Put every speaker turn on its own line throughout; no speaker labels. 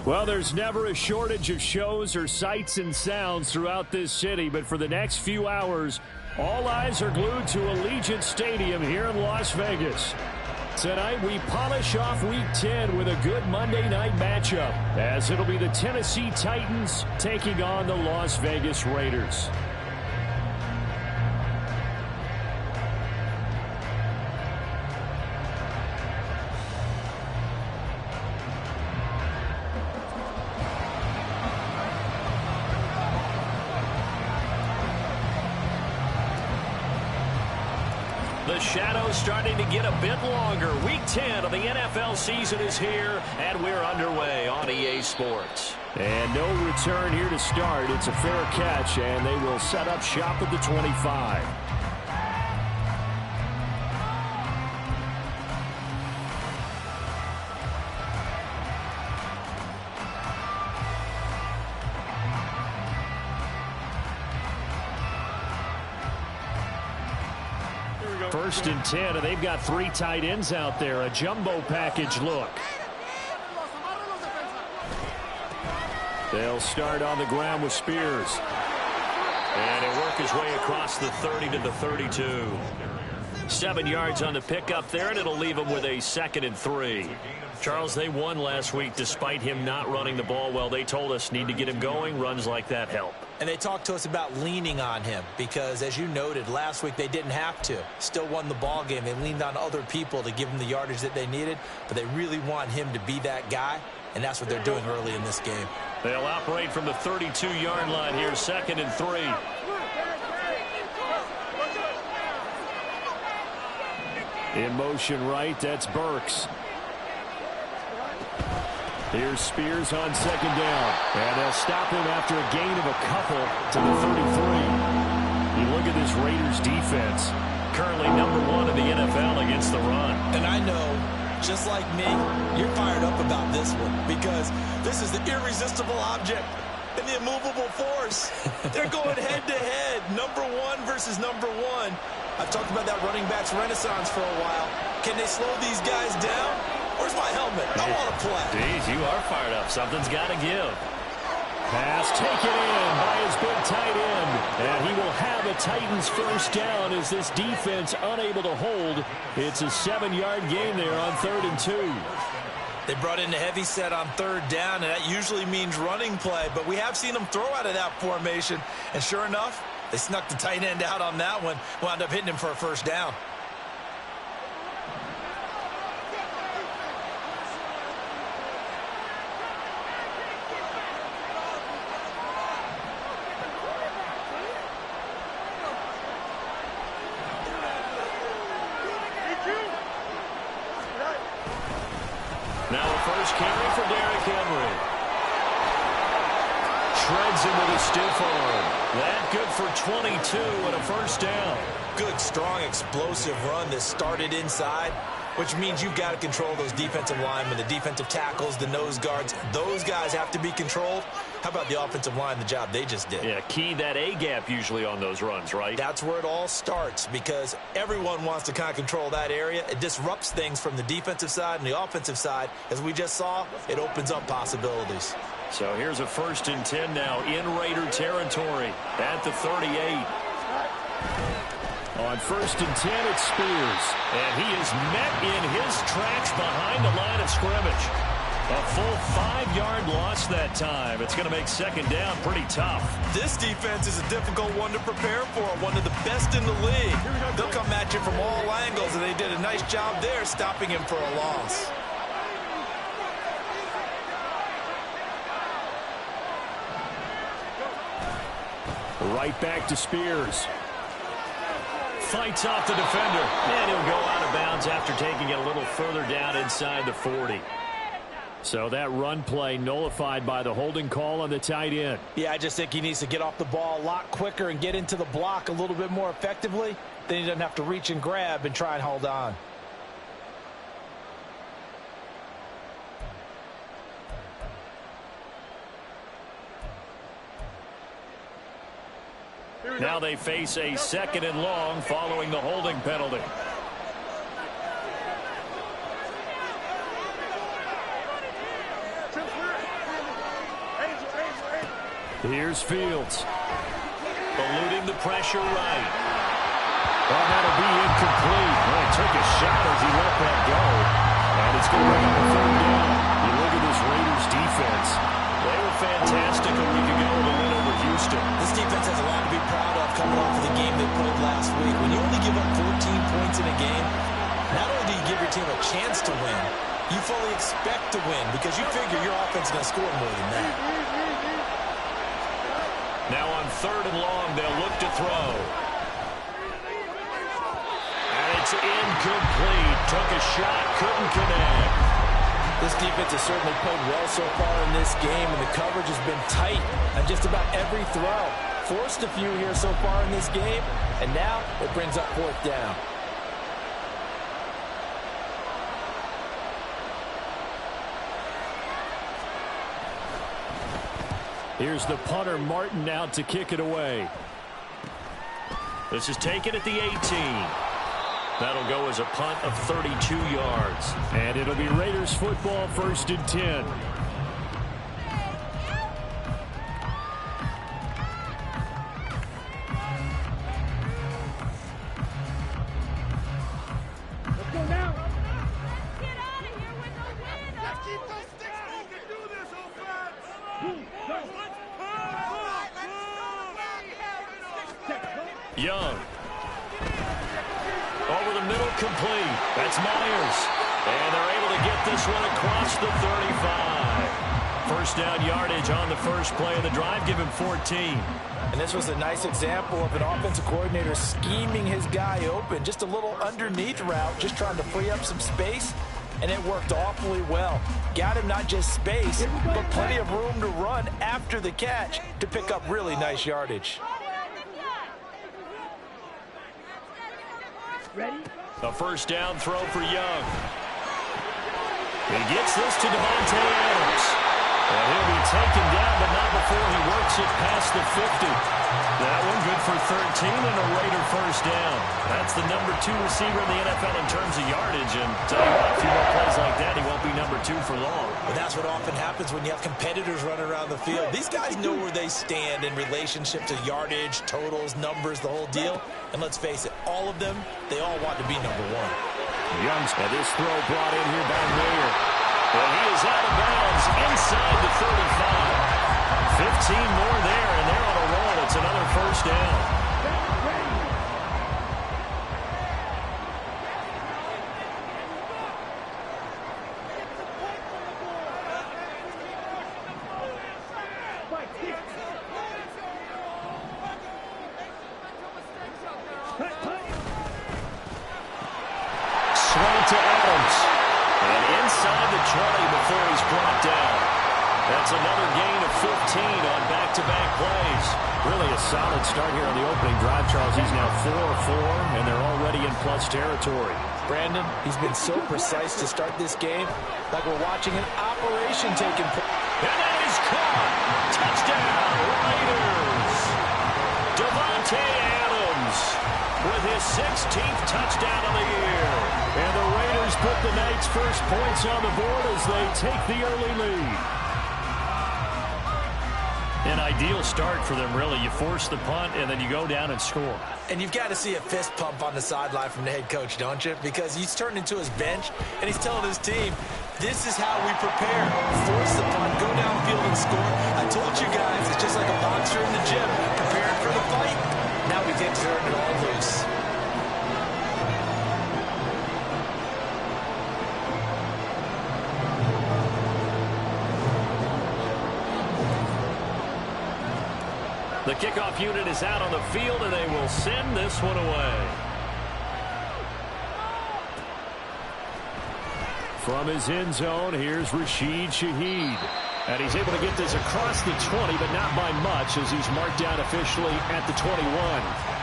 Well, there's never a shortage of shows or sights and sounds throughout this city, but for the next few hours, all eyes are glued to Allegiant Stadium here in Las Vegas. Tonight, we polish off Week 10 with a good Monday night matchup, as it'll be the Tennessee Titans taking on the Las Vegas Raiders.
The shadow's starting to get a bit longer. Week 10 of the NFL season is here, and we're underway on EA Sports.
And no return here to start. It's a fair catch, and they will set up shop at the 25. First and 10, and they've got 3 tight ends out there. A jumbo package look. They'll start on the ground with Spears.
And he'll work his way across the 30 to the 32. 7 yards on the pickup there, and it'll leave him with a 2nd and 3. Charles, they won last week despite him not running the ball well. They told us need to get him going. Runs like that help.
And they talked to us about leaning on him because, as you noted, last week they didn't have to. Still won the ball game. They leaned on other people to give them the yardage that they needed, but they really want him to be that guy, and that's what they're doing early in this game.
They'll operate from the 32-yard line here, 2nd and 3.
In motion right, that's Burks. Here's Spears on 2nd down. And they'll stop him after a gain of a couple to the 33. You look at this Raiders defense.
Currently #1 in the NFL against the run.
And I know, just like me, you're fired up about this one because this is the irresistible object and the immovable force. They're going head-to-head, #1 versus #1. I've talked about that running backs renaissance for a while. Can they slow these guys down? Where's my helmet? I want to play.
Jeez, you are fired up. Something's got to give.
Pass taken in by his big tight end. And he will have a Titans first down as this defense unable to hold. It's a 7-yard gain there on 3rd and 2.
They brought in the heavy set on 3rd down, and that usually means running play. But we have seen them throw out of that formation. And sure enough, they snuck the tight end out on that one. Wound up hitting him for a first down.
Now a first carry for Derrick Henry. Shreds him with a stiff arm. That good for 22 and a first down.
Good, strong, explosive run that started inside, which means you've got to control those defensive linemen, the defensive tackles, the nose guards. Those guys have to be controlled. How about the offensive line, the job they just did?
Yeah, key that A-gap usually on those runs, right?
That's where it all starts because everyone wants to kind of control that area. It disrupts things from the defensive side and the offensive side. As we just saw, it opens up possibilities.
So here's a 1st and 10 now in Raider territory at the 38.
On 1st and 10, it's Spears.
And he is met in his tracks behind the line of scrimmage. A full 5-yard loss that time. It's going to make 2nd down pretty tough.
This defense is a difficult one to prepare for, one of the best in the league. They'll come at you from all angles, and they did a nice job there stopping him for a loss.
Right back to Spears.
Fights off the defender. And he'll go out of bounds after taking it a little further down inside the 40.
So that run play nullified by the holding call on the tight end.
Yeah, I just think he needs to get off the ball a lot quicker and get into the block a little bit more effectively. Then he doesn't have to reach and grab and try and hold on.
Now they face a 2nd and long following the holding penalty.
Here's Fields.
Eluding the pressure right.
Oh, that'll be incomplete. Well, he took a shot as he let that go. And it's going to bring up a third down. You look at this Raiders defense.
They were fantastic a week ago with a win over Houston.
This defense has a lot to be proud of coming off of the game they played last week. When you only give up 14 points in a game, not only do you give your team a chance to win, you fully expect to win because you figure your offense is going to score more than that.
Now on 3rd and long, they'll look to throw. And it's incomplete. Took a shot, couldn't connect.
This defense has certainly played well so far in this game, and the coverage has been tight on just about every throw. Forced a few here so far in this game, and now it brings up 4th down.
Here's the punter, Martin, out to kick it away.
This is taken at the 18. That'll go as a punt of 32 yards.
And it'll be Raiders football, 1st and 10.
Let's go now.
Young. Over the middle, complete. That's Myers. And they're able to get this one across the 35. 1st down yardage on the first play of the drive. Give him 14.
And this was a nice example of an offensive coordinator scheming his guy open. Just a little underneath route, just trying to free up some space. And it worked awfully well. Got him not just space, but plenty of room to run after the catch to pick up really nice yardage.
Ready?
A 1st down throw for Young. He gets this to Davante Adams. And he'll be taken down, but not before he works it past the 50. That one good for 13 and a Raider 1st down. That's the number 2 receiver in the NFL in terms of yardage. And tell you what, a few more plays like that, he won't be number 2 for long.
But that's what often happens when you have competitors running around the field. These guys know where they stand in relationship to yardage, totals, numbers, the whole deal. And let's face it, all of them, they all want to be number 1.
Young's got this throw brought in here by Mayer.
Well, he is out of bounds inside the 35. 15 more there, and they're on a roll. It's another 1st down. Swing to Adams. And inside the 20 before he's brought down. That's another gain of 15 on back-to-back plays.
Really a solid start here on the opening drive, Charles. He's now 4 of 4, and they're already in plus territory.
Brandon, he's been so precise to start this game, like we're watching an operation taking place.
And that is caught. Touchdown, Raiders. Davante Adams with his 16th touchdown of the year.
And the Raiders put the night's first points on the board as they take the early lead.
An ideal start for them, really. You force the punt, and then you go down and score.
And you've got to see a fist pump on the sideline from the head coach, don't you? Because he's turned into his bench, and he's telling his team, this is how we prepare. Force the punt, go downfield and score. I told you guys, it's just like a boxer in the gym, preparing for the fight. Now we get to turn it all loose.
The kickoff unit is out on the field, and they will send this one away.
From his end zone, here's Rashid Shaheed. And he's able to get this across the 20, but not by much, as he's marked down officially at the 21.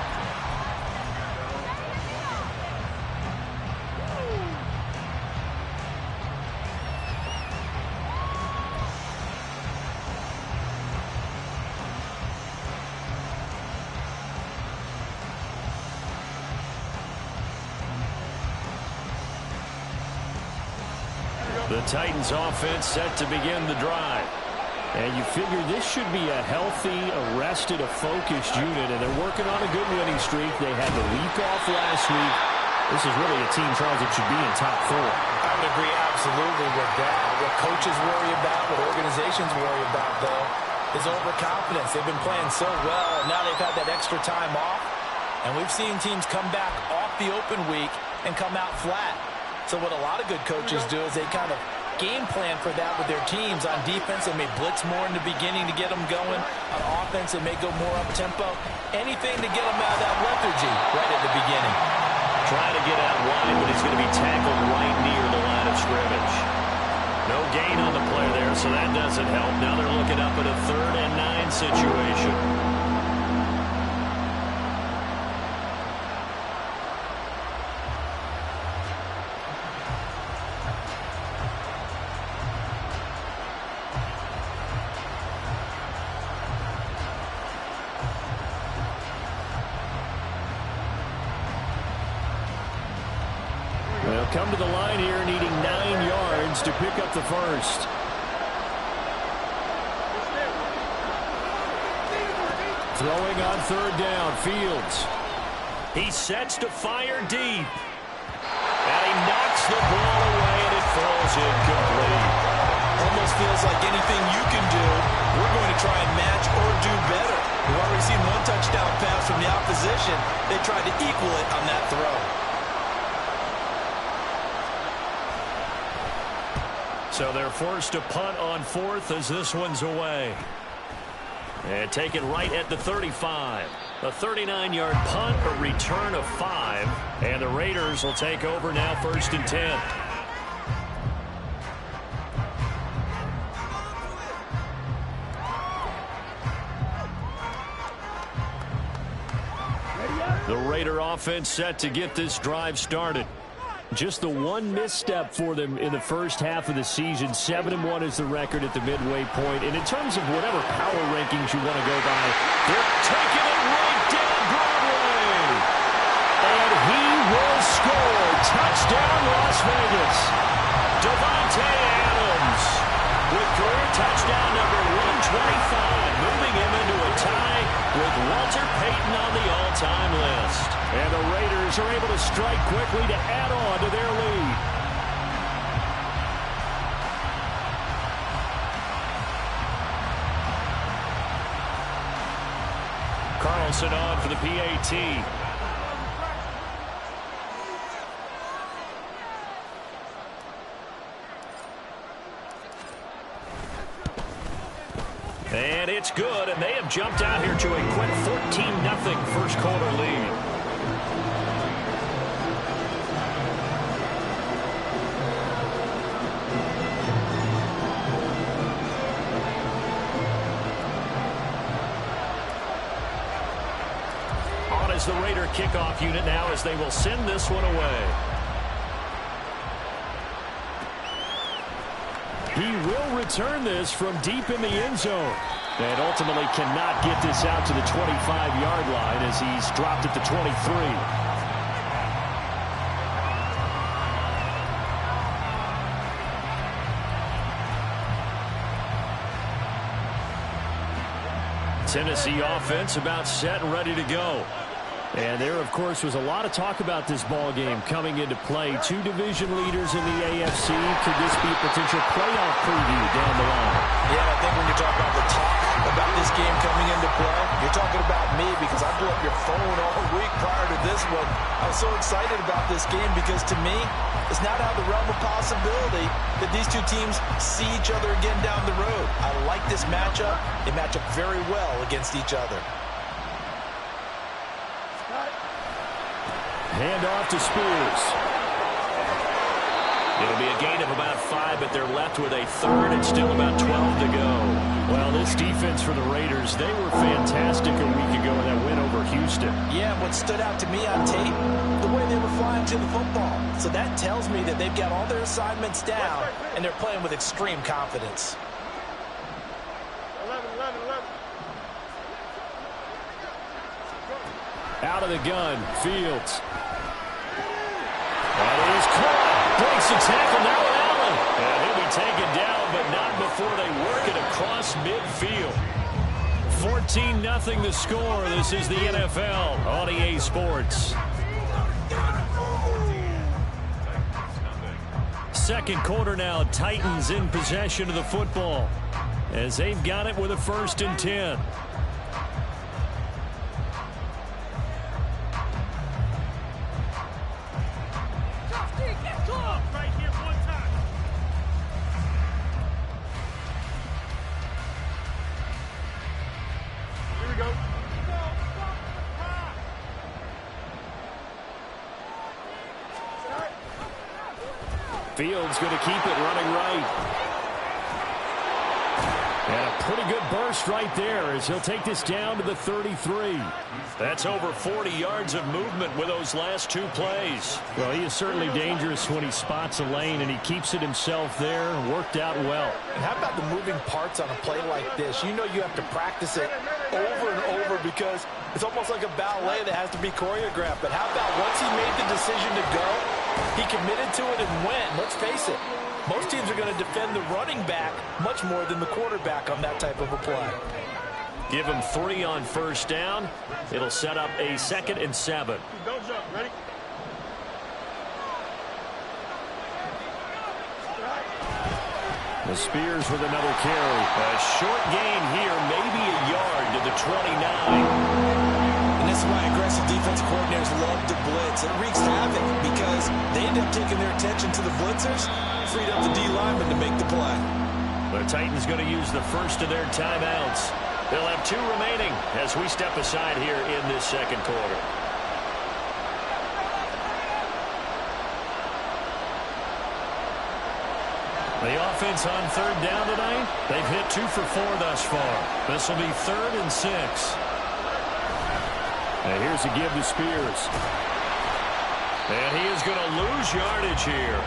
The Titans offense set to begin the drive. And you figure this should be a healthy, arrested, a focused unit, and they're working on a good winning streak. They had the week off last week. This is really a team, Charles, that should be in top 4.
I would agree absolutely with that. What coaches worry about, what organizations worry about, though, is overconfidence. They've been playing so well, and now they've had that extra time off. And we've seen teams come back off the open week and come out flat. So what a lot of good coaches do is they kind of game plan for that with their teams. On defense, they may blitz more in the beginning to get them going. On offense, they may go more up-tempo. Anything to get them out of that lethargy right at the beginning.
Trying to get out wide, but he's going to be tackled right near the line of scrimmage. No gain on the play there, so that doesn't help. Now they're looking up at a 3rd and 9 situation.
Come to the line here, needing 9 yards to pick up the first. Throwing on 3rd down, Fields.
He sets to fire deep. And he knocks the ball away, and it falls incomplete.
Almost feels like anything you can do, we're going to try and match or do better. We've already seen 1 touchdown pass from the opposition. They tried to equal it on that throw.
So they're forced to punt on 4th as this one's away. And taken right at the 35. A 39-yard punt, a return of 5. And the Raiders will take over now 1st and 10. The Raider offense set to get this drive started. Just the one misstep for them in the first half of the season. 7-1 is the record at the midway point. And in terms of whatever power rankings you want to go by, they're taking it right down Broadway. And he will score. Touchdown, Las Vegas. Devontae Adams with career touchdown number 125, moving him into a tie with Walter Payton on the all-time list. And the Raiders are able to strike quickly to add on to their lead. Carlson on for the PAT. And it's good, and they have jumped out here to a quick 14-0 first quarter lead. On is the Raider kickoff unit now as they will send this one away. He will return this from deep in the end zone. And ultimately cannot get this out to the 25-yard line as he's dropped at the 23. Tennessee offense about set and ready to go. And there, of course, was a lot of talk about this ball game coming into play. 2 division leaders in the AFC. Could this be a potential playoff preview down the line?
Yeah, I think when you talk about the talk about this game coming into play, you're talking about me because I blew up your phone all week prior to this one. I was so excited about this game because to me, it's not out of the realm of possibility that these two teams see each other again down the road. I like this matchup. They match up very well against each other.
Hand off to Spears.
It'll be a gain of about 5, but they're left with a third and still about 12 to go.
Well, this defense for the Raiders, they were fantastic a week ago in that win over Houston.
Yeah, what stood out to me on tape, the way they were flying to the football. So that tells me that they've got all their assignments down, and they're playing with extreme confidence.
11.
Out of the gun, Fields. That is caught. Breaks the tackle now with Allen. And he'll be taken down, but not before they work it across midfield. 14-0 the score. This is the NFL on EA Sports. Second quarter now, Titans in possession of the football as they've got it with a 1st and 10. Fields going to keep it running right. And a pretty good burst right there as he'll take this down to the 33.
That's over 40 yards of movement with those last 2 plays.
Well, he is certainly dangerous when he spots a lane, and he keeps it himself there. Worked out well.
And how about the moving parts on a play like this? You know you have to practice it over and over because it's almost like a ballet that has to be choreographed. But how about once he made the decision to go, he committed to it and went. Let's face it, most teams are going to defend the running back much more than the quarterback on that type of a play.
Give him 3 on 1st down. It'll set up a 2nd and 7.
Don't jump. Ready?
The Spears with another carry.
A short gain here, maybe a yard to the 29.
And this is why aggressive defensive coordinators love to blitz. It wreaks havoc because they end up taking their attention to the blitzers, freed up the D lineman to make the play.
The Titans going to use the first of their timeouts. They'll have 2 remaining as we step aside here in this second quarter.
The offense on 3rd down tonight, they've hit 2 for 4 thus far. This will be 3rd and 6. And here's a give to Spears.
And he is going to lose yardage here.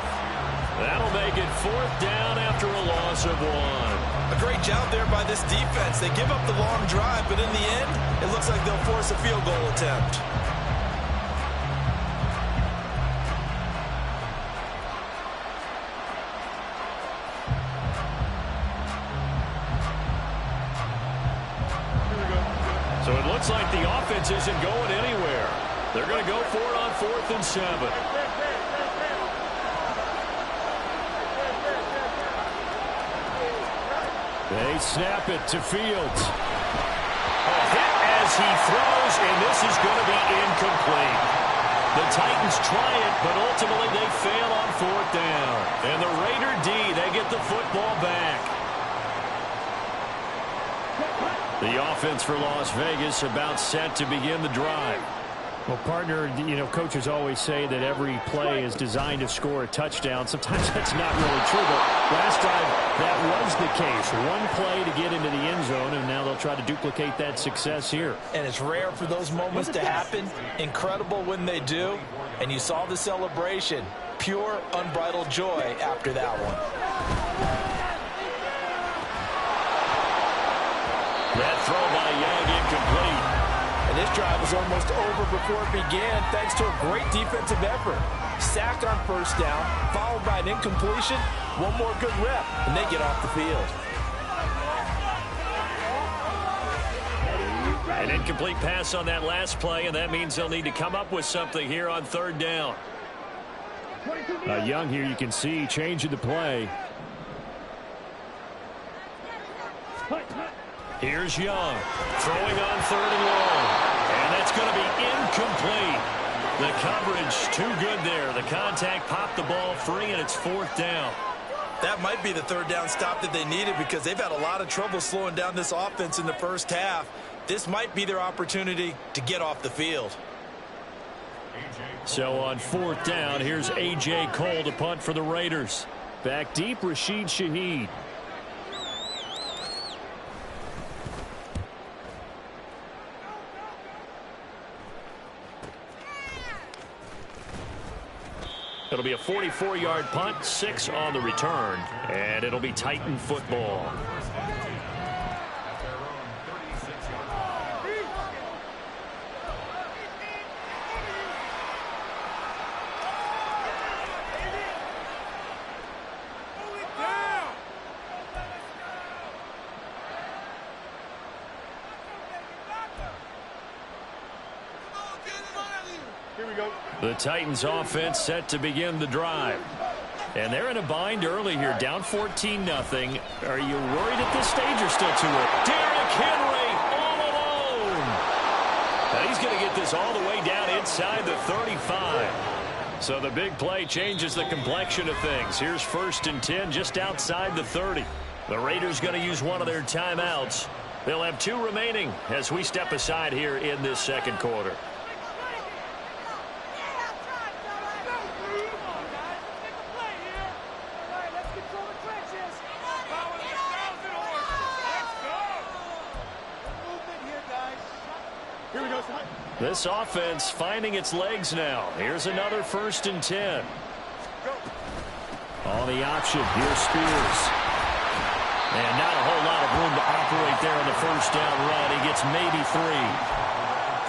That'll make it 4th down after a loss of 1.
A great job there by this defense. They give up the long drive, but in the end, it looks like they'll force a field goal attempt.
So it looks like the offense isn't going anywhere. They're going to go for it on 4th and 7.
They snap it to Fields.
A hit as he throws, and this is going to be incomplete. The Titans try it, but ultimately they fail on 4th down. And the Raider D, they get the football back.
The offense for Las Vegas about set to begin the drive. Well, partner, you know, coaches always say that every play is designed to score a touchdown. Sometimes that's not really true, but last drive that was the case. One play to get into the end zone, and now they'll try to duplicate that success here.
And it's rare for those moments to happen. Incredible when they do. And you saw the celebration. Pure, unbridled joy after that one.
That throw by Young incomplete.
And this drive was almost over before it began thanks to a great defensive effort. Sack on 1st down, followed by an incompletion. One more good rep, and they get off the field.
An incomplete pass on that last play, and that means they'll need to come up with something here on 3rd down.
Young here, you can see, changing the play.
Here's Young, throwing on 3rd and long. And that's going to be incomplete. The coverage too good there. The contact popped the ball free, and it's 4th down.
That might be the 3rd down stop that they needed because they've had a lot of trouble slowing down this offense in the first half. This might be their opportunity to get off the field.
So on 4th down, here's A.J. Cole to punt for the Raiders. Back deep, Rashid Shaheed.
It'll be a 44-yard punt, 6 on the return, and it'll be Titan football.
The Titans offense set to begin the drive. And they're in a bind early here, down 14-0. Are you worried at this stage or still too early? Derrick Henry all alone. Now he's going to get this all the way down inside the 35. So the big play changes the complexion of things. Here's 1st and 10 just outside the 30. The Raiders going to use one of their timeouts. They'll have 2 remaining as we step aside here in this second quarter. This offense finding its legs now. Here's another 1st and 10. On the option, here's Spears. And not a whole lot of room to operate there on the 1st down run. He gets maybe 3.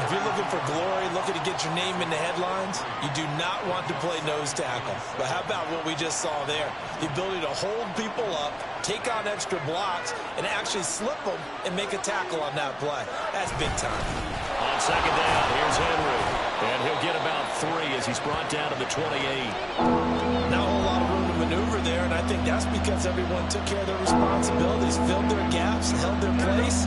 If you're looking for glory, looking to get your name in the headlines, you do not want to play nose tackle. But how about what we just saw there? The ability to hold people up, take on extra blocks, and actually slip them and make a tackle on that play. That's big time.
On 2nd down, here's Henry. And he'll get about 3 as he's brought down to the 28.
Not a whole lot of room to maneuver there, and I think that's because everyone took care of their responsibilities, filled their gaps, held their place.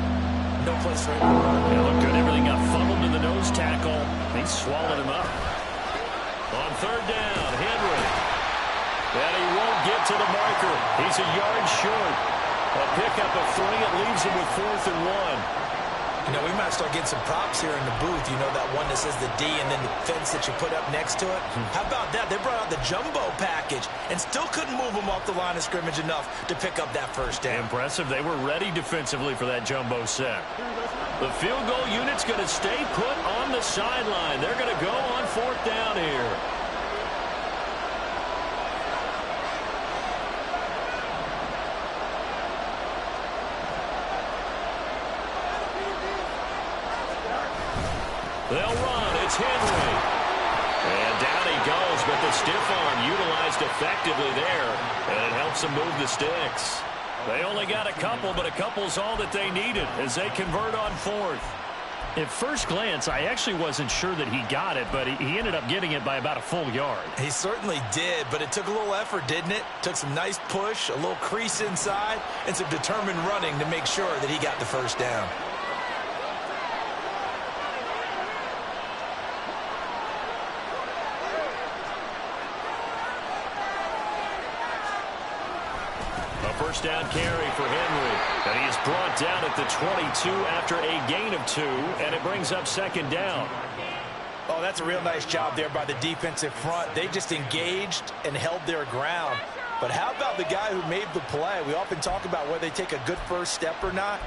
No place for him to run.
Yeah, look good. Everything got funneled to the nose tackle. He swallowed him up.
On 3rd down, Henry. And he won't get to the marker. He's a yard short. A pickup of 3. It leaves him with 4th and 1.
You know, we might start getting some props here in the booth. You know, that one that says the D and then the fence that you put up next to it? How about that? They brought out the jumbo package and still couldn't move them off the line of scrimmage enough to pick up that 1st down.
Impressive. They were ready defensively for that jumbo set.
The field goal unit's going to stay put on the sideline. They're going to go on 4th down here. They'll run. It's Henry. And down he goes, but the stiff arm utilized effectively there, and it helps them move the sticks. They only got a couple, but a couple's all that they needed as they convert on 4th.
At first glance, I actually wasn't sure that he got it, but he ended up getting it by about a full yard.
He certainly did, but it took a little effort, didn't it? Took some nice push, a little crease inside, and some determined running to make sure that he got the 1st down.
First down carry for Henry. And he is brought down at the 22 after a gain of 2, and it brings up 2nd down.
Oh, that's a real nice job there by the defensive front. They just engaged and held their ground. But how about the guy who made the play? We often talk about whether they take a good first step or not.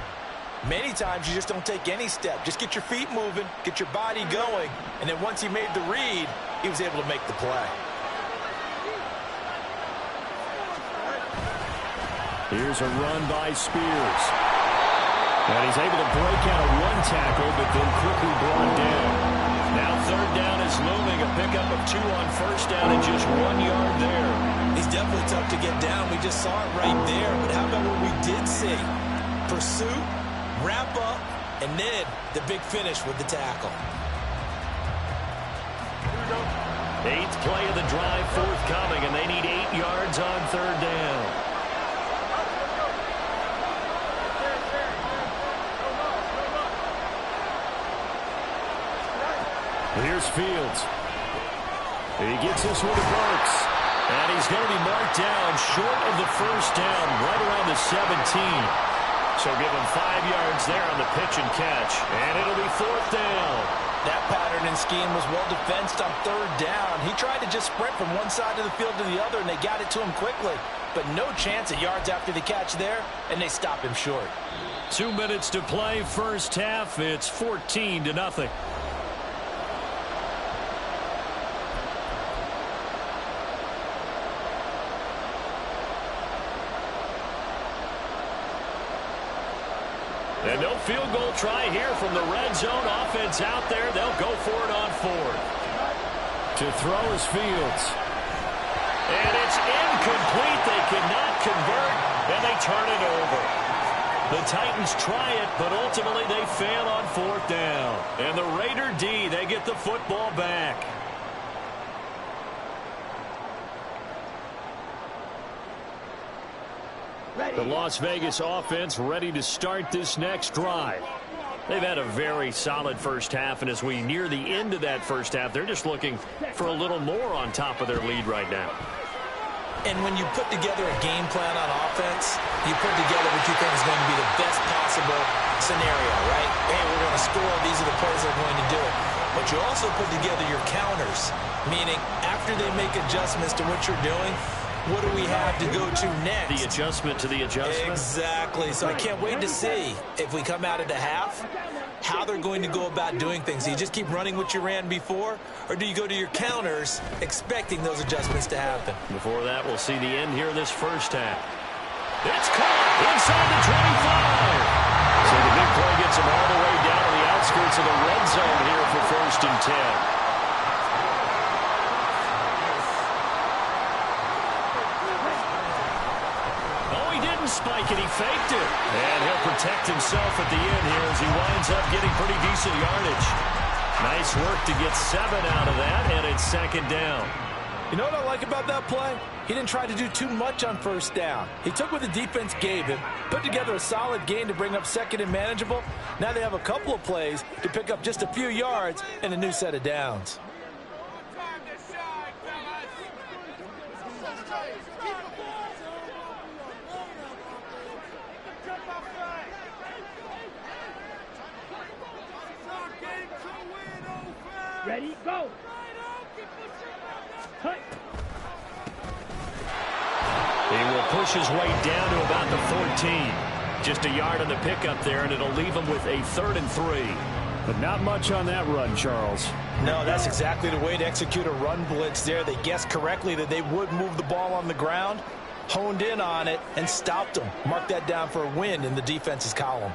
Many times you just don't take any step. Just get your feet moving, get your body going, and then once he made the read, he was able to make the play.
Here's a run by Spears. And he's able to break out of 1 tackle, but then quickly brought down.
Now 3rd down is looming. A pickup of 2 on 1st down and just 1 yard there.
He's definitely tough to get down. We just saw it right there. But how about what we did see? Pursuit, wrap up, and then the big finish with the tackle.
8th play of the drive forthcoming, and they need 8 yards on 3rd down.
Here's Fields. He gets this one to Burks.
And he's going to be marked down short of the 1st down, right around the 17. So give him 5 yards there on the pitch and catch. And it'll be 4th down.
That pattern and scheme was well defensed on 3rd down. He tried to just sprint from one side of the field to the other, and they got it to him quickly. But no chance at yards after the catch there, and they stop him short.
2 minutes to play, 1st half. It's 14-0.
And no field goal try here from the red zone. Offense out there. They'll go for it on 4th.
To throw is Fields.
And it's incomplete. They cannot convert, and they turn it over. The Titans try it, but ultimately they fail on 4th down. And the Raider D, they get the football back.
The Las Vegas offense ready to start this next drive.
They've had a very solid first half, and as we near the end of that first half, they're just looking for a little more on top of their lead right now.
And when you put together a game plan on offense, you put together what you think is going to be the best possible scenario, right? Hey, we're going to score. These are the plays that are going to do it. But you also put together your counters, meaning after they make adjustments to what you're doing, what do we have to go to next?
The adjustment to the adjustment.
Exactly. So I can't wait to see if we come out of the half, how they're going to go about doing things. Do you just keep running what you ran before, or do you go to your counters expecting those adjustments to happen?
Before that, we'll see the end here in this first half. It's caught inside the 25. So the big play gets him all the way down to the outskirts of the red zone here for 1st and 10. Spike, and he faked it. And he'll protect himself at the end here as he winds up getting pretty decent yardage. Nice work to get 7 out of that, and it's 2nd down.
You know what I like about that play? He didn't try to do too much on 1st down. He took what the defense gave him, put together a solid gain to bring up 2nd and manageable. Now they have a couple of plays to pick up just a few yards and a new set of downs.
Ready, go!
He will push his way down to about the 14. Just a yard on the pickup there, and it'll leave him with a 3rd and 3.
But not much on that run, Charles.
No, that's exactly the way to execute a run blitz there. They guessed correctly that they would move the ball on the ground, honed in on it, and stopped them. Mark that down for a win in the defense's column.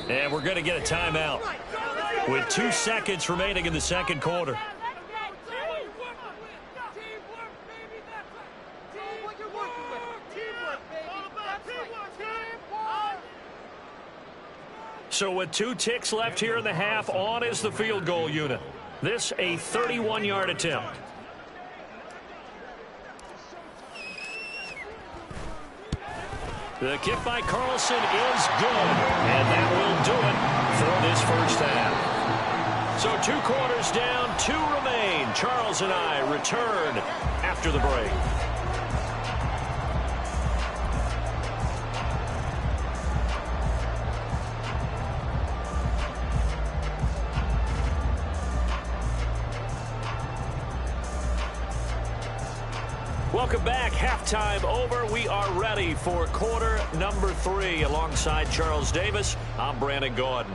And we're going to get a timeout with 2 seconds remaining in the 2nd quarter. So with 2 ticks left here in the half, on is the field goal unit. This a 31-yard attempt. The kick by Carlson is good, and that will do it for this first half. So 2 quarters down, 2 remain. Charles and I return after the break. Welcome back. Halftime over. We are ready for quarter number 3. Alongside Charles Davis, I'm Brandon Gordon.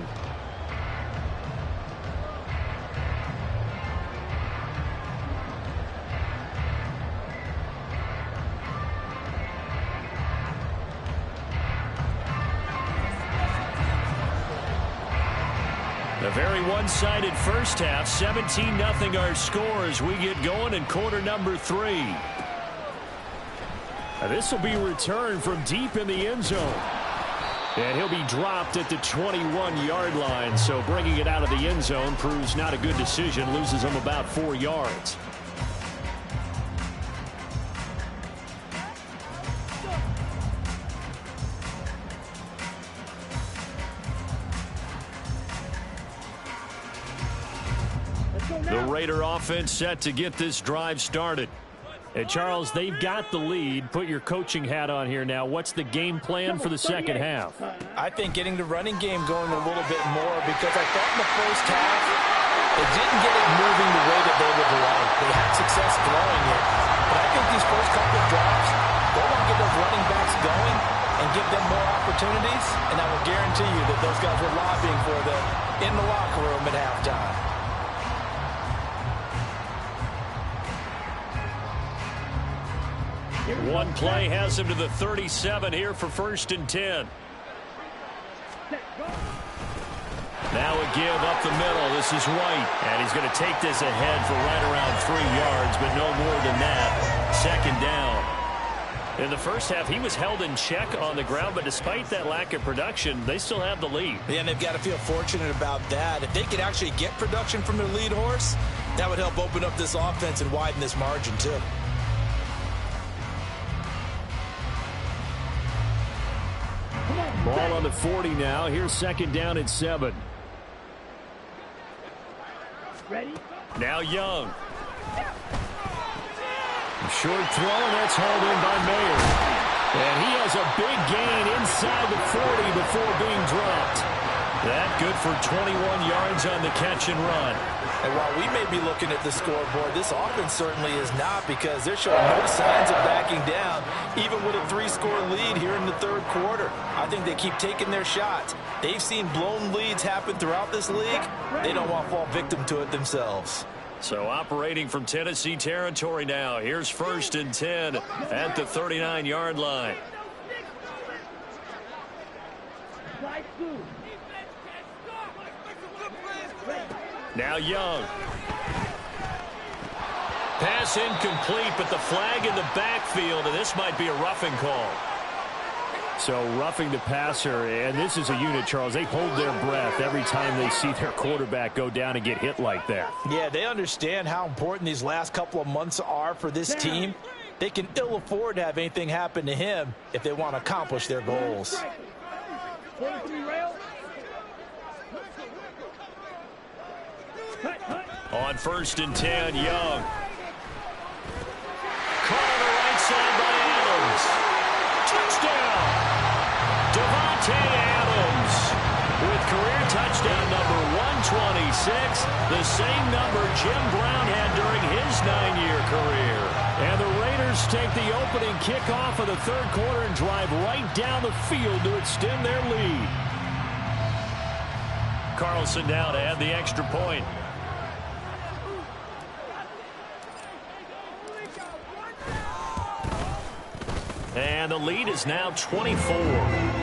A very one-sided first half. 17-0 our score as we get going in quarter number 3.
This will be returned from deep in the end zone. And he'll be dropped at the 21-yard line. So bringing it out of the end zone proves not a good decision. Loses him about 4 yards. The Raider offense set to get this drive started. And Charles, they've got the lead. Put your coaching hat on here now. What's the game plan for the second half?
I think getting the running game going a little bit more, because I thought in the first half it didn't get it moving the way that they would like. They had success throwing it. But I think these first couple of drives, they want to get those running backs going and give them more opportunities. And I will guarantee you that those guys were lobbying for them in the locker room at halftime.
One play has him to the 37 here for 1st and 10. Now a give up the middle. This is White. And he's going to take this ahead for right around 3 yards, but no more than that. 2nd down. In the first half, he was held in check on the ground, but despite that lack of production, they still have the lead.
Yeah, and they've got to feel fortunate about that. If they could actually get production from their lead horse, that would help open up this offense and widen this margin, too.
Ball on the 40 now. Here's second down and 7.
Ready?
Now Young.
Short throw, and that's hauled in by Mayer. And he has a big gain inside the 40 before being dropped.
That good for 21 yards on the catch and run.
And while we may be looking at the scoreboard, this offense certainly is not, because they're showing no signs of backing down, even with a 3-score lead here in the third quarter. I think they keep taking their shots. They've seen blown leads happen throughout this league. They don't want to fall victim to it themselves.
So operating from Tennessee territory now. Here's first and 10 at the 39-yard line. Now Young. Pass incomplete, but the flag in the backfield, and this might be a roughing call.
So roughing the passer, and this is a unit, Charles. They hold their breath every time they see their quarterback go down and get hit like that.
Yeah, they understand how important these last couple of months are for this team. They can ill afford to have anything happen to him if they want to accomplish their goals.
On first and 10, Young. Caught on the right side by Adams. Touchdown! Devontae Adams with career touchdown number 126, the same number Jim Brown had during his 9-year career.
And the Raiders take the opening kickoff of the third quarter and drive right down the field to extend their lead.
Carlson now to add the extra point. And the lead is now 24.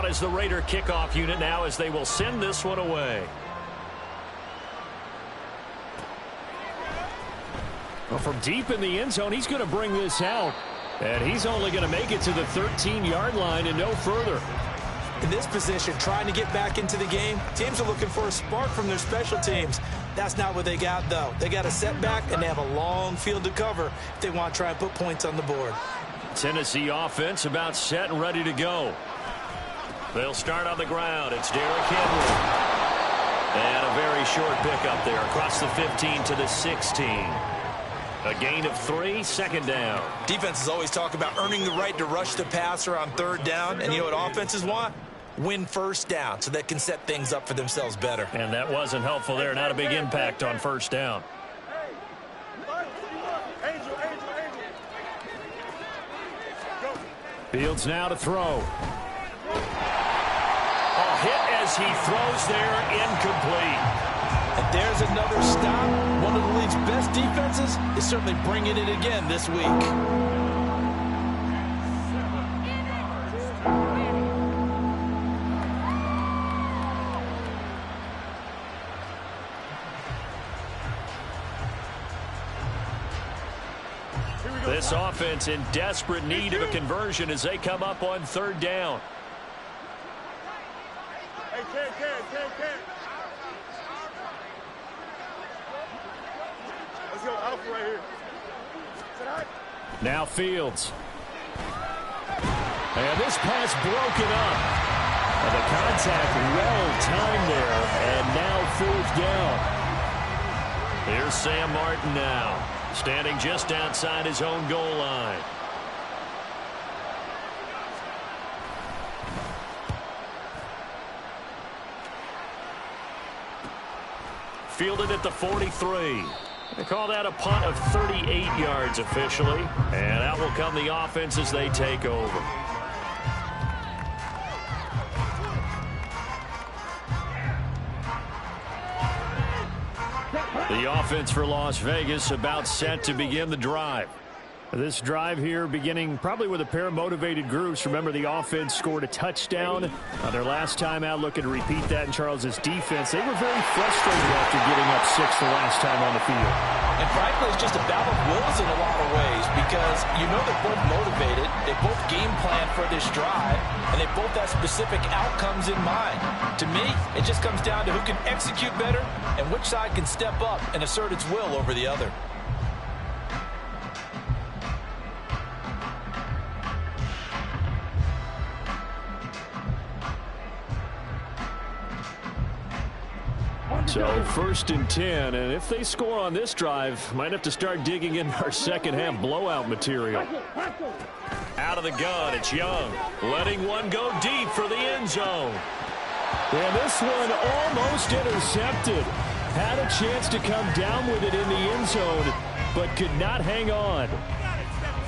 Is the Raider kickoff unit now, as they will send this one away.
Well, from deep in the end zone, he's going to bring this out. And he's only going to make it to the 13-yard line and no further.
In this position, trying to get back into the game, teams are looking for a spark from their special teams. That's not what they got, though. They got a setback, and they have a long field to cover if they want to try and put points on the board.
Tennessee offense about set and ready to go. They'll start on the ground. It's Derrick Henry. And a very short pickup there across the 15 to the 16. A gain of 3, second down.
Defenses always talk about earning the right to rush the passer on third down. And you know what offenses want? Win first down so they can set things up for themselves better.
And that wasn't helpful there. Not a big impact on first down.
Fields now to throw.
A hit as he throws there, incomplete.
And there's another stop. One of the league's best defenses is certainly bringing it again this week.
This offense in desperate need of a conversion as they come up on third down.
Let's go Alpha right here.
Now Fields. And this pass broken up. And the contact well timed there. And now fourth down.
Here's Sam Martin now, standing just outside his own goal line. Fielded at the 43. They call that a punt of 38 yards officially. And out will come the offense as they take over.
The offense for Las Vegas about set to begin the drive. This drive here beginning probably with a pair of motivated groups. Remember, the offense scored a touchdown on their last time out, looking to repeat that in Charles's defense. They were very frustrated after getting up 6 the last time on the field.
And frankly, it's just a battle of wills in a lot of ways because you know they're both motivated. They both game plan for this drive, and they both have specific outcomes in mind. To me, it just comes down to who can execute better and which side can step up and assert its will over the other.
So 1st and 10, and if they score on this drive, might have to start digging in our second half blowout material.
Out of the gun, it's Young. Letting one go deep for the end zone.
And this one almost intercepted. Had a chance to come down with it in the end zone, but could not hang on.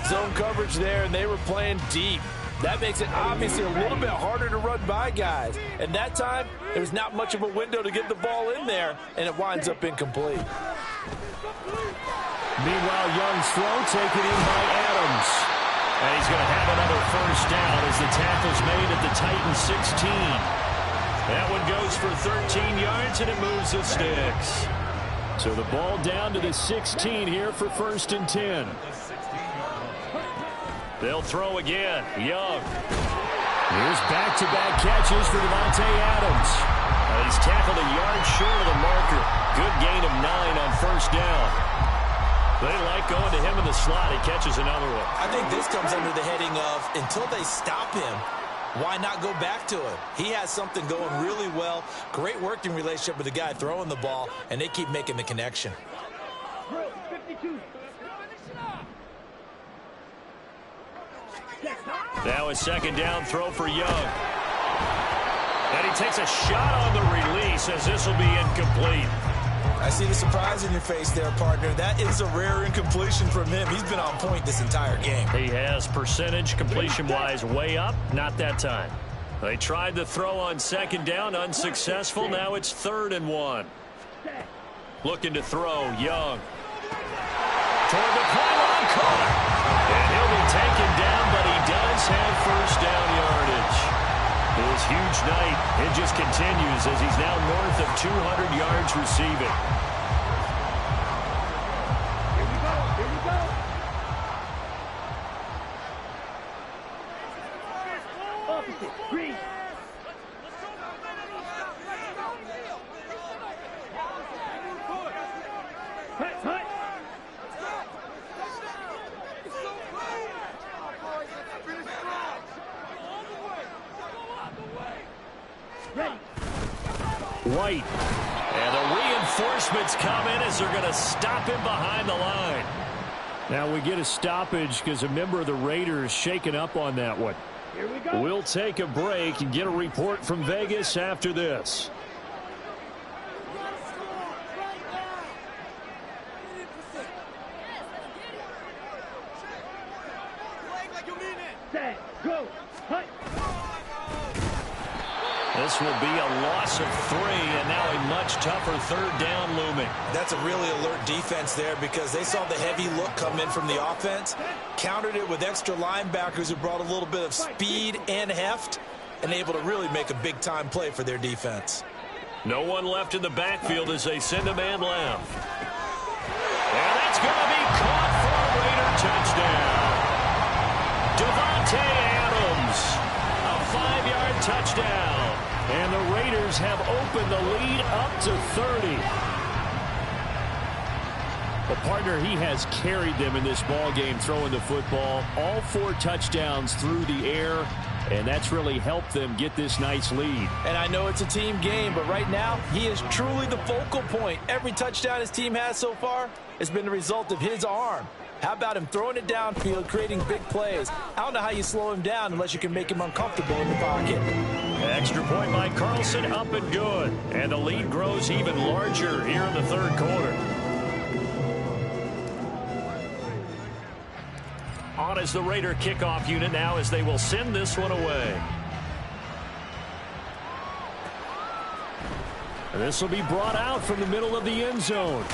Zone coverage there, and they were playing deep. That makes it obviously a little bit harder to run by guys. And that time, there was not much of a window to get the ball in there, and it winds up incomplete.
Meanwhile, Young's throw taken in by Adams.
And he's going to have another first down as the tackle's made at the Titans 16. That one goes for 13 yards, and it moves the sticks.
So the ball down to the 16 here for 1st and 10.
They'll throw again. Young.
Here's back-to-back catches for Davante Adams.
He's tackled a yard short of the marker. Good gain of 9 on first down. They like going to him in the slot. He catches another one.
I think this comes under the heading of until they stop him, why not go back to it? He has something going really well. Great working relationship with the guy throwing the ball, and they keep making the connection.
52.
Now a second down throw for Young. And he takes a shot on the release as this will be incomplete.
I see the surprise in your face there, partner. That is a rare incompletion from him. He's been on point this entire game.
He has percentage completion-wise way up. Not that time. They tried the throw on second down, unsuccessful. Now it's 3rd and 1. Looking to throw, Young. Toward the pylon, caught. And he'll be taken down, but he does have first down yardage. His huge night, it just continues as he's now north of 200 yards receiving.
Here we go. Here we go. Opposite. Green. Hut.
White.
And the reinforcements come in as they're going to stop him behind the line.
Now we get a stoppage because a member of the Raiders shaken up on that one.
Here we go.
We'll take a break and get a report from Vegas after this.
Set. Go. Hut.
This will be a loss of 3, and now a much tougher 3rd down looming.
That's a really alert defense there because they saw the heavy look come in from the offense, countered it with extra linebackers who brought a little bit of speed and heft, and able to really make a big-time play for their defense.
No one left in the backfield as they send a man left. And that's going to be caught for a Raider touchdown. Davante Adams, a 5-yard touchdown.
And the Raiders have opened the lead up to 30. Well, partner, he has carried them in this ball game throwing the football. All 4 touchdowns through the air, and that's really helped them get this nice lead.
And I know it's a team game, but right now, he is truly the focal point. Every touchdown his team has so far has been the result of his arm. How about him throwing it downfield, creating big plays? I don't know how you slow him down unless you can make him uncomfortable in the pocket.
Extra point by Carlson, up and good. And the lead grows even larger here in the 3rd quarter. On as the Raider kickoff unit now as they will send this one away.
And this will be brought out from the middle of the end zone.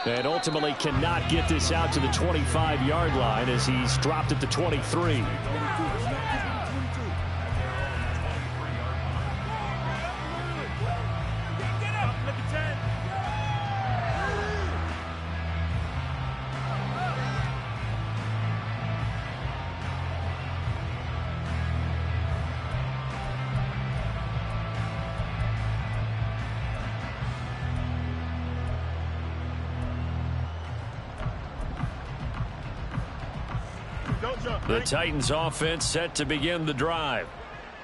And ultimately cannot get this out to the 25-yard line as he's dropped at the 23. The Titans offense set to begin the drive.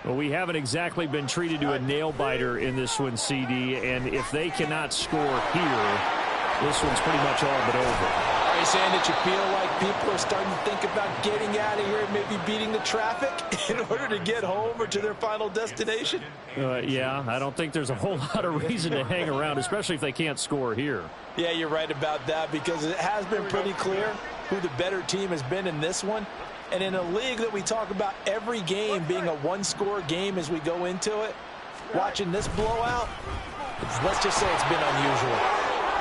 Well, we haven't exactly been treated to a nail-biter in this one, CD, and if they cannot score here, this one's pretty much all but over.
Are you saying that you feel like people are starting to think about getting out of here and maybe beating the traffic in order to get home or to their final destination?
Yeah, I don't think there's a whole lot of reason to hang around, especially if they can't score here.
Yeah, you're right about that because it has been pretty clear who the better team has been in this one. And in a league that we talk about every game being a one-score game as we go into it, watching this blowout, let's just say it's been unusual.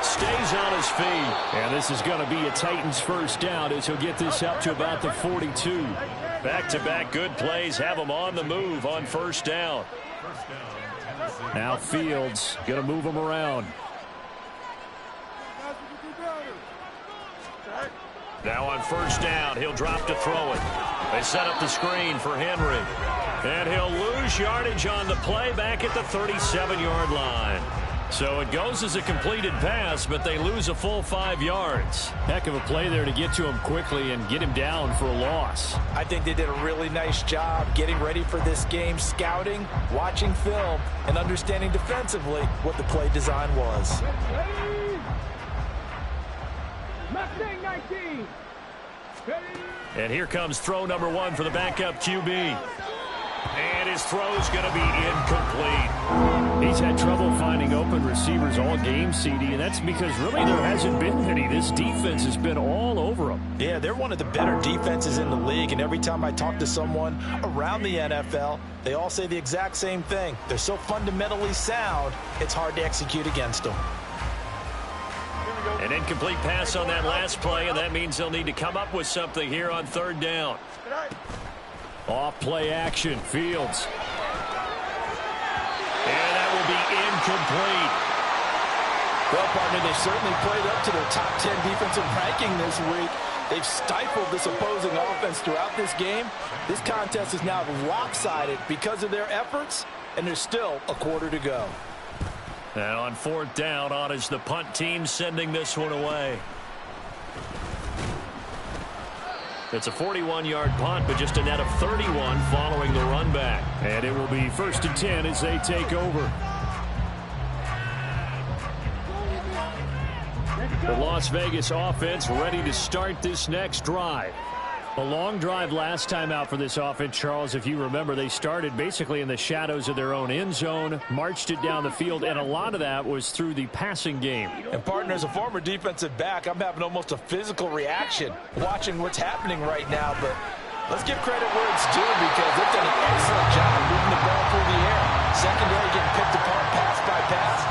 Stays on his feet. And this is going to be a Titans first down as he'll get this up to about the 42.
Back-to-back good plays have him on the move on first down.
Now Fields going to move him around.
Now on first down, he'll drop to throw it. They set up the screen for Henry. And he'll lose yardage on the play back at the 37-yard line. So it goes as a completed pass, but they lose a full 5 yards.
Heck of a play there to get to him quickly and get him down for a loss.
I think they did a really nice job getting ready for this game, scouting, watching film, and understanding defensively what the play design was.
Mustang 19.
And here comes throw number 1 for the backup QB. And his throw's going to be incomplete.
He's had trouble finding open receivers all game, CD, and that's because really there hasn't been any. This defense has been all over them.
Yeah, they're one of the better defenses in the league, and every time I talk to someone around the NFL, they all say the exact same thing. They're so fundamentally sound, it's hard to execute against them.
An incomplete pass on that last play, and that means they'll need to come up with something here on third down.
Off play action, Fields.
And that will be incomplete.
Well, partner, they certainly played up to their top 10 defensive ranking this week. They've stifled this opposing offense throughout this game. This contest is now lopsided because of their efforts, and there's still a quarter to go.
And on fourth down, on is the punt team sending this one away. It's a 41-yard punt, but just a net of 31 following the run back.
And it will be 1st and 10 as they take over. The Las Vegas offense ready to start this next drive. A long drive last time out for this offense, Charles. If you remember, they started basically in the shadows of their own end zone, marched it down the field, and a lot of that was through the passing game.
And, partner, as a former defensive back, I'm having almost a physical reaction watching what's happening right now. But let's give credit where it's due because they've done an excellent job moving the ball through the air. Secondary getting picked apart pass by pass.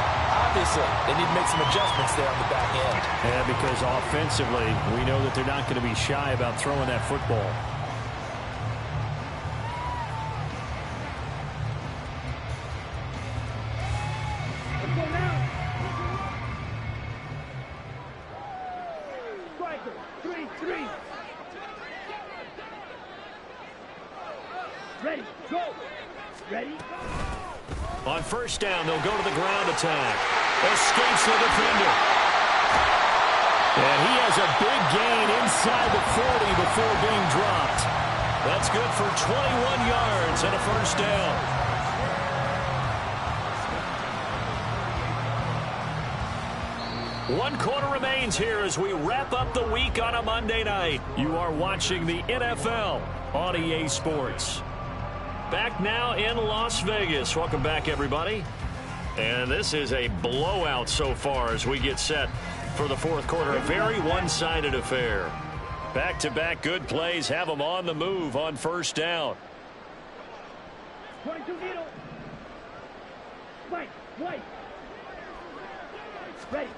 Obviously, they need to make some adjustments there on the back end.
Yeah, because offensively, we know that they're not going to be shy about throwing that football.
Let's go now. Striker, 3-3. Ready, go. Ready,
On first down, they'll go to the ground attack. Escapes the defender.
And he has a big gain inside the 40 before being dropped.
That's good for 21 yards and a first down. One quarter remains here as we wrap up the week on a Monday night. You are watching the NFL on EA Sports. Back now in Las Vegas. Welcome back, everybody. And this is a blowout so far as we get set for the fourth quarter. A very one-sided affair. Back-to-back good plays have them on the move on first down.
22 needle. Fight. White. Ready.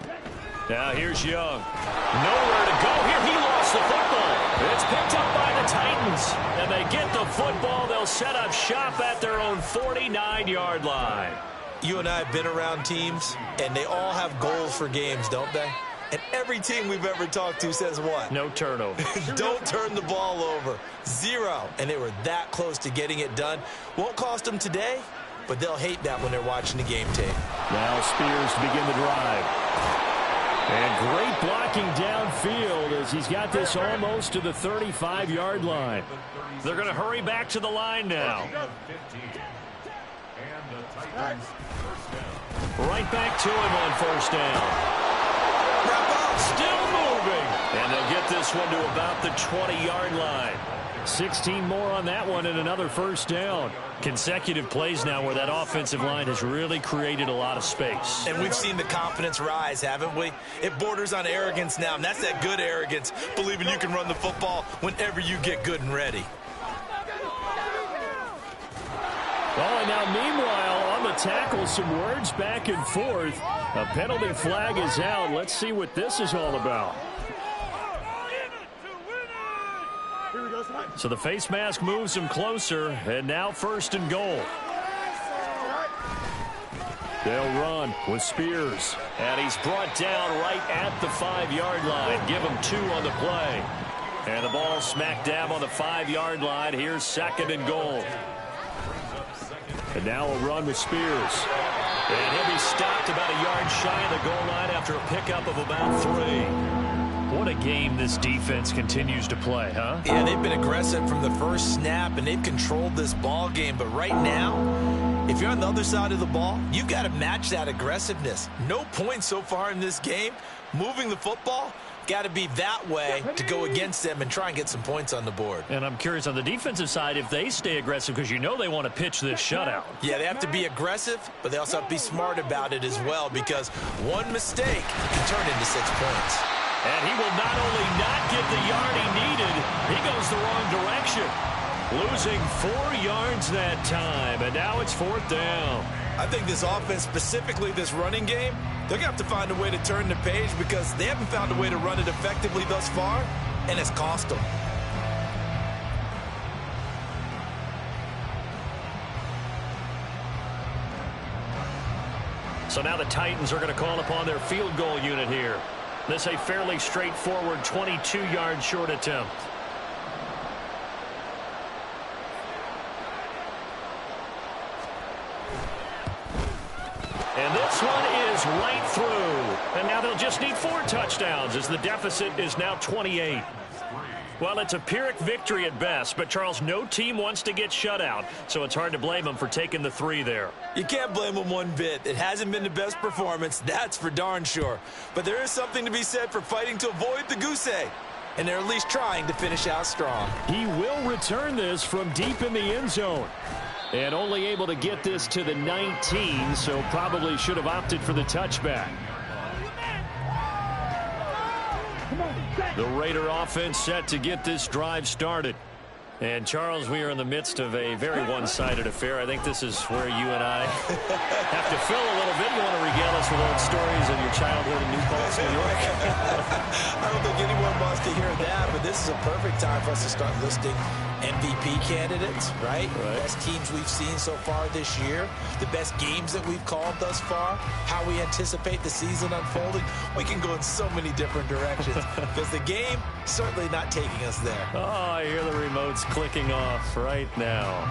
Now here's Young. Nowhere to go here. He lost the football. It's picked up by the Titans. And they get the football. They'll set up shop at their own 49-yard line.
You and I have been around teams, and they all have goals for games, don't they? And every team we've ever talked to says what?
No turnover.
Don't turn the ball over. 0. And they were that close to getting it done. Won't cost them today, but they'll hate that when they're watching the game tape.
Now Spears to begin the drive. And great blocking downfield as he's got this almost to the 35-yard line. They're going to hurry back to the line now. Right back to him on first down. Still moving. And they'll get this one to about the 20-yard line. 16 more on that one and another first down. Consecutive plays now where that offensive line has really created a lot of space.
And we've seen the confidence rise, haven't we? It borders on arrogance now, and that's that good arrogance, believing you can run the football whenever you get good and ready.
Oh, and now meanwhile, on the tackle, some words back and forth. A penalty flag is out. Let's see what this is all about. So the face mask moves him closer, and now first and goal. They'll run with Spears. And he's brought down right at the 5-yard line. Give him 2 on the play. And the ball smack dab on the 5-yard line. Here's second and goal. And now a run with Spears. And he'll be stopped about a yard shy of the goal line after a pickup of about 3. What a game this defense continues to play, huh?
Yeah, they've been aggressive from the first snap, and they've controlled this ball game. But right now, if you're on the other side of the ball, you've got to match that aggressiveness. No points so far in this game. Moving the football, got to be that way to go against them and try and get some points on the board.
And I'm curious on the defensive side if they stay aggressive because you know they want to pitch this shutout.
Yeah, they have to be aggressive, but they also have to be smart about it as well because one mistake can turn into 6 points.
And he will not only not get the yard he needed, he goes the wrong direction. Losing 4 yards that time, and now it's 4th down.
I think this offense, specifically this running game, they're going to have to find a way to turn the page because they haven't found a way to run it effectively thus far, and it's cost them.
So now the Titans are going to call upon their field goal unit here. This a fairly straightforward 22-yard short attempt. And this one is right through. And now they'll just need 4 touchdowns as the deficit is now 28. Well, it's a Pyrrhic victory at best, but, Charles, no team wants to get shut out, so it's hard to blame them for taking the 3 there.
You can't blame them one bit. It hasn't been the best performance, that's for darn sure. But there is something to be said for fighting to avoid the goose egg, and they're at least trying to finish out strong.
He will return this from deep in the end zone. And only able to get this to the 19, so probably should have opted for the touchback. The Raider offense set to get this drive started. And, Charles, we are in the midst of a very one-sided affair. I think this is where you and I have to fill a little bit. You want to regale us with old stories of your childhood in New Paltz, New York?
I don't think anyone wants to hear that, but this is a perfect time for us to start listing MVP candidates, right? Best teams we've seen so far this year, the best games that we've called thus far, how we anticipate the season unfolding. We can go in so many different directions because the game certainly not taking us there.
Oh, I hear the remotes clicking off right now.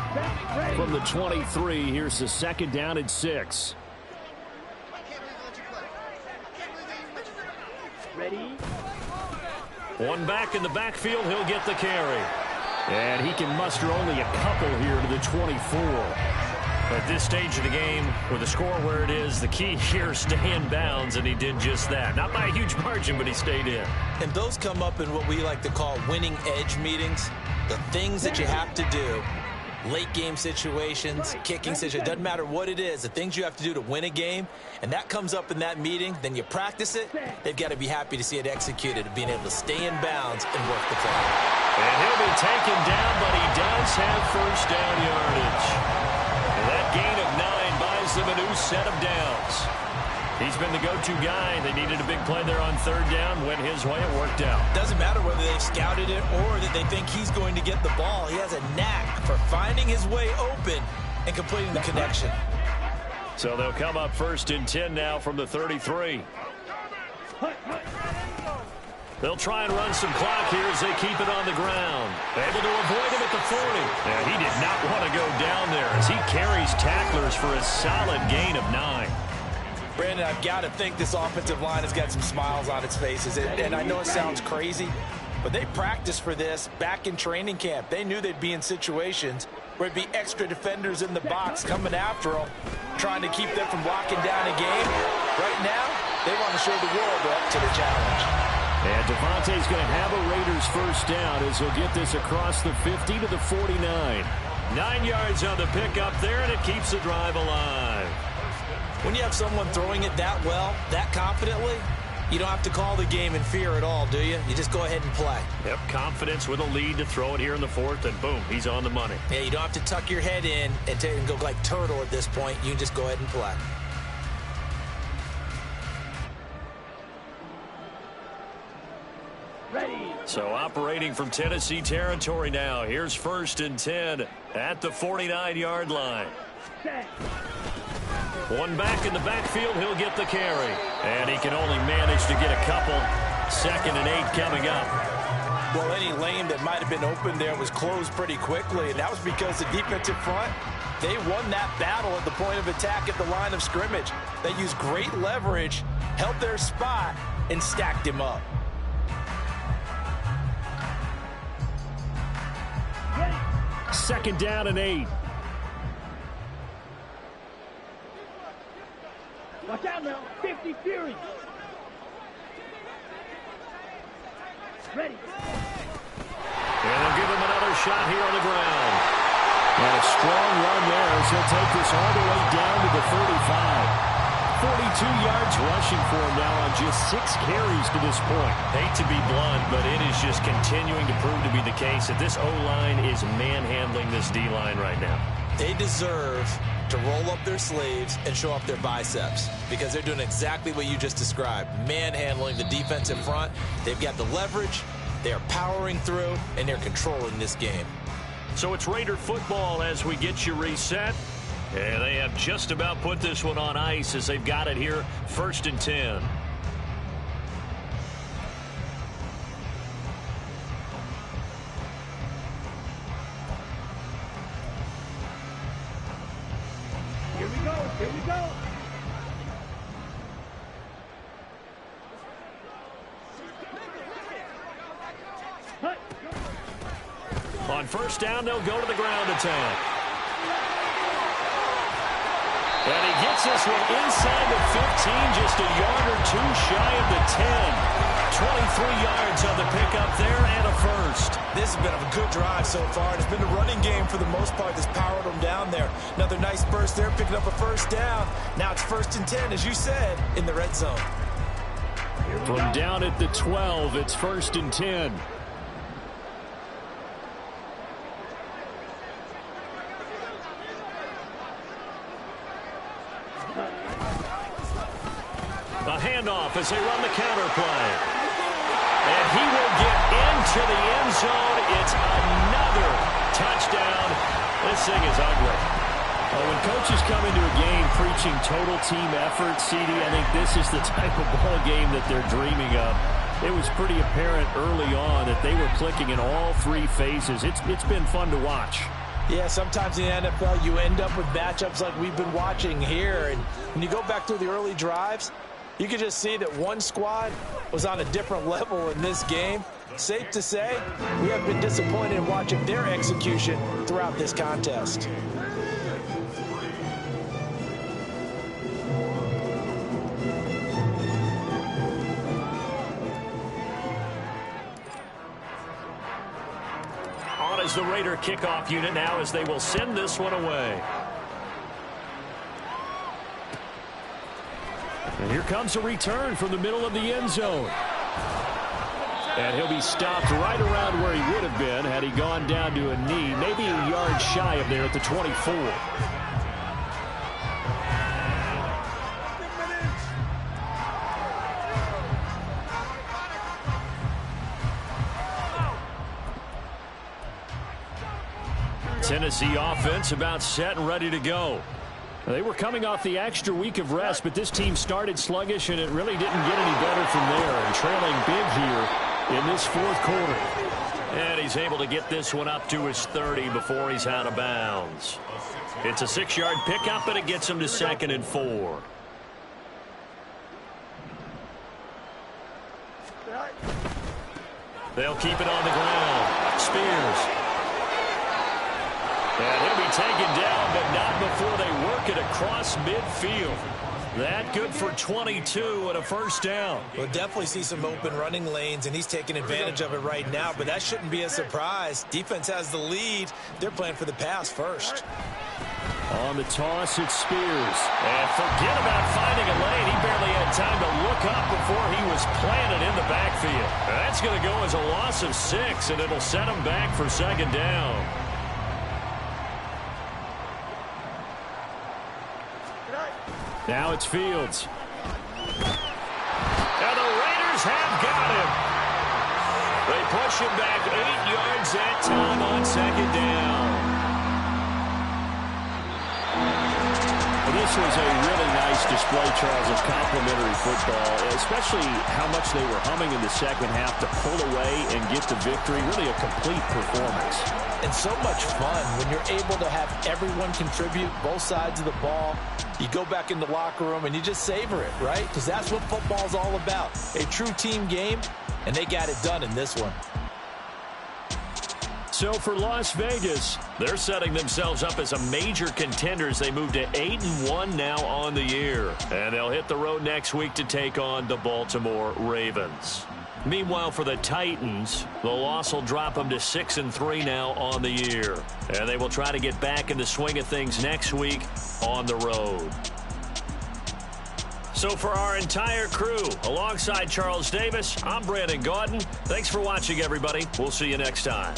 From the 23, here's the 2nd down and 6.
Ready?
One back in the backfield, he'll get the carry. And he can muster only a couple here to the 24. At this stage of the game, with the score where it is, the key here is stay in bounds, and he did just that. Not by a huge margin, but he stayed in.
And those come up in what we like to call winning edge meetings. The things that you have to do, late game situations, kicking situations, doesn't matter what it is, the things you have to do to win a game, and that comes up in that meeting, then you practice it, they've got to be happy to see it executed, being able to stay in bounds and work the clock.
And he'll be taken down, but he does have first down yardage. And that gain of 9 buys
gives them a new set of downs. He's been the go-to guy. They needed a big play there on third down. Went his way. It worked out.
Doesn't matter whether they've scouted it or that they think he's going to get the ball. He has a knack for finding his way open and completing the connection.
So they'll come up 1st and 10 now from the 33. They'll try and run some clock here as they keep it on the ground. Able to avoid him at the 40. Yeah, he did not want to go down there as he carries tacklers for a solid gain of 9.
Brandon, I've got to think this offensive line has got some smiles on its faces. And I know it sounds crazy, but they practiced for this back in training camp. They knew they'd be in situations where it'd be extra defenders in the box coming after them, trying to keep them from locking down a game. Right now, they want to show the world they're up to the challenge.
And Devontae's going to have a Raiders first down as he'll get this across the 50 to the 49. 9 yards on the pickup there, and it keeps the drive alive.
When you have someone throwing it that well, that confidently, you don't have to call the game in fear at all, do you? You just go ahead and play.
Yep, confidence with a lead to throw it here in the 4th, and boom, he's on the money.
Yeah, you don't have to tuck your head in and go like turtle at this point. You can just go ahead and play.
So operating from Tennessee territory now. Here's 1st and 10 at the 49-yard line. One back in the backfield, he'll get the carry. And he can only manage to get a couple. 2nd and 8 coming up.
Well, any lane that might have been open there was closed pretty quickly, and that was because the defensive front, they won that battle at the point of attack at the line of scrimmage. They used great leverage, held their spot, and stacked him up.
Second down and 8.
Watch out now. 50 Fury. Ready.
And they'll give him another shot here on the ground. And a strong run there as he'll take this all the way down to the 35. 42 yards rushing for him now on just 6 carries to this point.
Hate to be blunt, but it is just continuing to prove to be the case that this O-line is manhandling this D-line right now.
They deserve to roll up their sleeves and show up their biceps because they're doing exactly what you just described, manhandling the defensive front. They've got the leverage, they're powering through, and they're controlling this game.
So it's Raider football as we get you reset. And they have just about put this one on ice as they've got it here, 1st and 10.
Here we go. Here we go.
On 1st down, they'll go to the ground attack. And he gets this one inside the 15, just a yard or two shy of the 10. 23 yards on the pickup there and a first.
This has been a good drive so far. It's been a running game for the most part that's powered them down there. Another nice burst there, picking up a first down. Now it's 1st and 10, as you said, in the red zone.
From down at the 12, it's 1st and 10. A handoff as they run the counter play. And he will get into the end zone. It's another touchdown. This thing is ugly. Well, when coaches come into a game preaching total team effort, CD, I think this is the type of ball game that they're dreaming of. It was pretty apparent early on that they were clicking in all 3 phases. It's been fun to watch.
Yeah, sometimes in the NFL you end up with matchups like we've been watching here. And when you go back through the early drives, you can just see that one squad was on a different level in this game. Safe to say, we have been disappointed in watching their execution throughout this contest.
On is the Raider kickoff unit now as they will send this one away. And here comes a return from the middle of the end zone. And he'll be stopped right around where he would have been had he gone down to a knee, maybe a yard shy of there at the 24. Tennessee offense about set and ready to go. They were coming off the extra week of rest, but this team started sluggish, and it really didn't get any better from there. And trailing big here in this fourth quarter.
And he's able to get this one up to his 30 before he's out of bounds. It's a 6-yard pickup, and it gets him to 2nd and 4. They'll keep it on the ground. Spears. And he'll be taken down, but not before they work it across midfield. That good for 22 and a first down.
We'll definitely see some open running lanes, and he's taking advantage of it right now, but that shouldn't be a surprise. Defense has the lead. They're playing for the pass first.
On the toss, it's Spears.
And forget about finding a lane. He barely had time to look up before he was planted in the backfield. That's going to go as a loss of 6, and it'll set him back for 2nd down.
Now it's Fields.
And the Raiders have got him. They push him back 8 yards that time on 2nd down.
Well, this was a really nice display, Charles, of complimentary football, especially how much they were humming in the second half to pull away and get the victory. Really a complete performance.
And so much fun when you're able to have everyone contribute, both sides of the ball. You go back in the locker room and you just savor it, right? Because that's what football's all about. A true team game, and they got it done in this one.
So for Las Vegas,
they're setting themselves up as a major contender as they move to 8-1 now on the year. And they'll hit the road next week to take on the Baltimore Ravens. Meanwhile, for the Titans, the loss will drop them to 6-3 now on the year. And they will try to get back in the swing of things next week on the road. So for our entire crew, alongside Charles Davis, I'm Brandon Gaudin. Thanks for watching, everybody. We'll see you next time.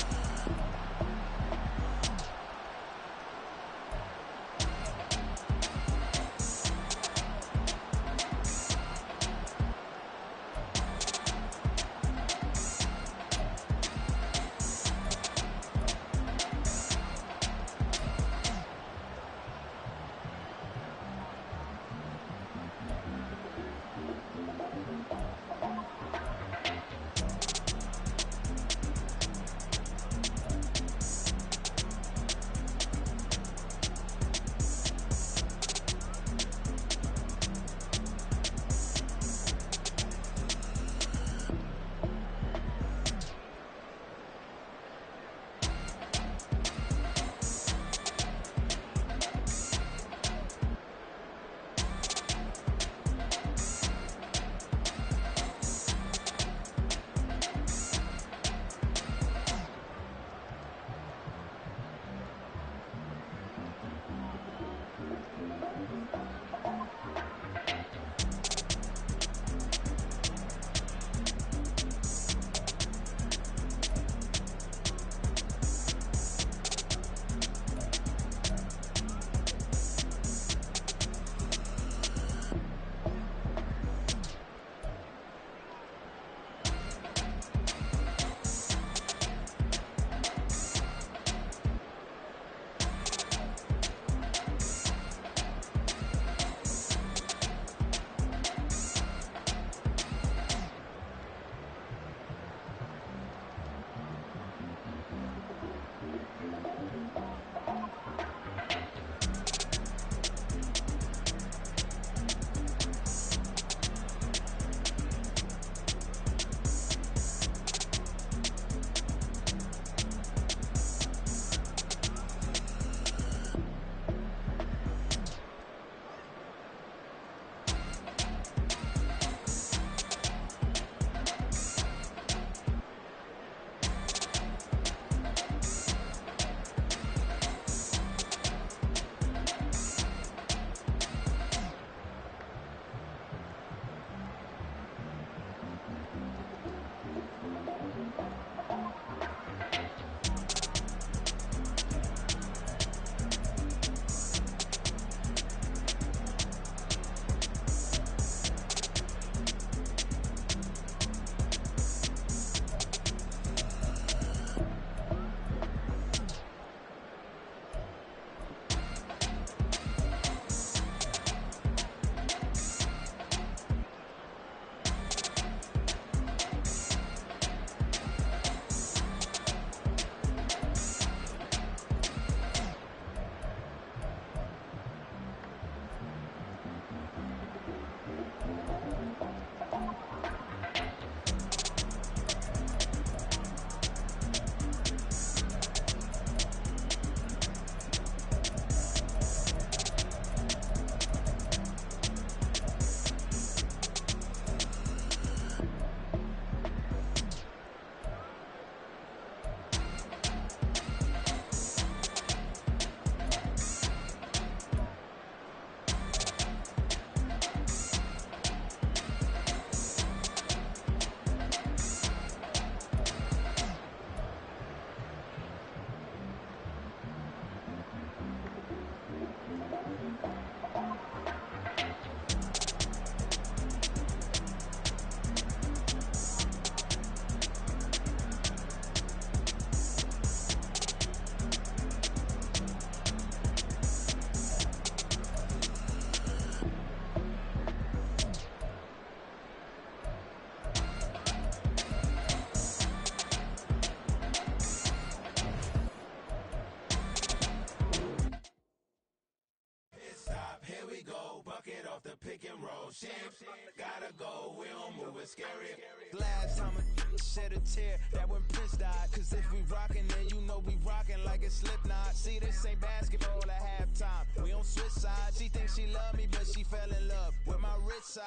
off the pick and roll. Shit, gotta go, we don't move it scary.
Last time a shed a tear, that when Prince died. Cause if we rockin', then you know we rockin' like a Slipknot. See, this ain't basketball at halftime. We on switch sides. She thinks she love me, but she fell in love with my rich side.